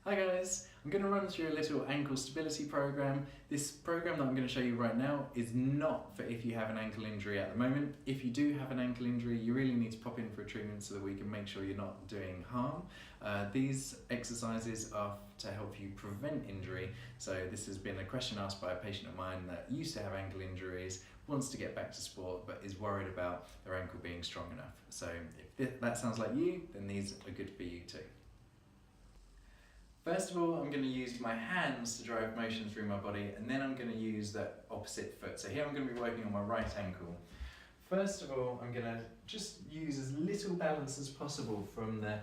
Hi guys, I'm going to run through a little ankle stability program. This program that I'm going to show you right now is not for if you have an ankle injury at the moment. If you do have an ankle injury, you really need to pop in for a treatment so that we can make sure you're not doing harm. These exercises are to help you prevent injury. So this has been a question asked by a patient of mine that used to have ankle injuries, wants to get back to sport, but is worried about their ankle being strong enough. So if that sounds like you, then these are good for you too. First of all, I'm going to use my hands to drive motion through my body, and then I'm going to use the opposite foot. So here I'm going to be working on my right ankle. First of all, I'm going to just use as little balance as possible from the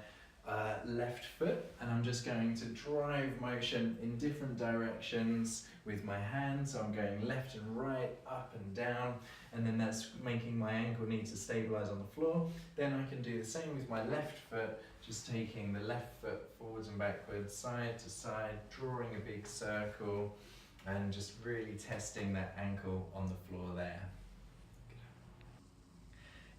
left foot, and I'm just going to drive motion in different directions with my hands. So I'm going left and right, up and down, and then that's making my ankle need to stabilize on the floor. Then I can do the same with my left foot, just taking the left foot forwards and backwards, side to side, drawing a big circle, and just really testing that ankle on the floor there.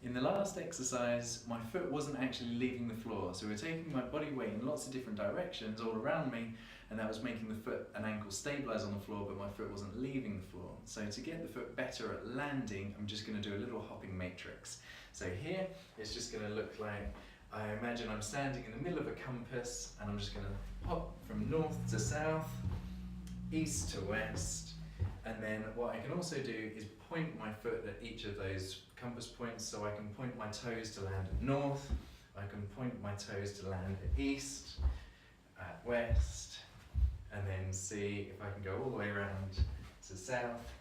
In the last exercise, my foot wasn't actually leaving the floor, so we're taking my body weight in lots of different directions all around me, and that was making the foot and ankle stabilize on the floor, but my foot wasn't leaving the floor. So to get the foot better at landing, I'm just going to do a little hopping matrix. So here, it's just going to look like, I imagine I'm standing in the middle of a compass, and I'm just going to hop from north to south, east to west, and then what I can also do is point my foot at each of those compass points, so I can point my toes to land at north, I can point my toes to land at east, at west, and then see if I can go all the way around to south,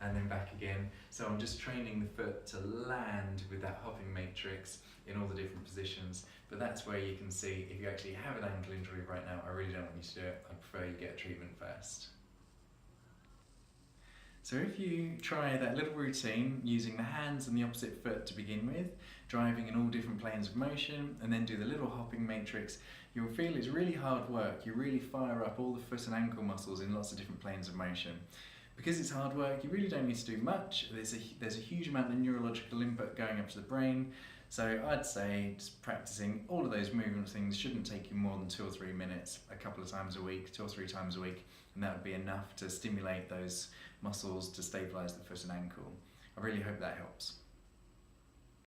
and then back again. So I'm just training the foot to land with that hopping matrix in all the different positions. But that's where you can see if you actually have an ankle injury right now, I really don't want you to do it. I prefer you get a treatment first. So if you try that little routine using the hands and the opposite foot to begin with, driving in all different planes of motion, and then do the little hopping matrix, you'll feel it's really hard work. You really fire up all the foot and ankle muscles in lots of different planes of motion. Because it's hard work, you really don't need to do much. There's a huge amount of neurological input going up to the brain. So I'd say just practicing all of those movement things shouldn't take you more than 2 or 3 minutes, a couple of times a week, 2 or 3 times a week, and that would be enough to stimulate those muscles to stabilize the foot and ankle. I really hope that helps.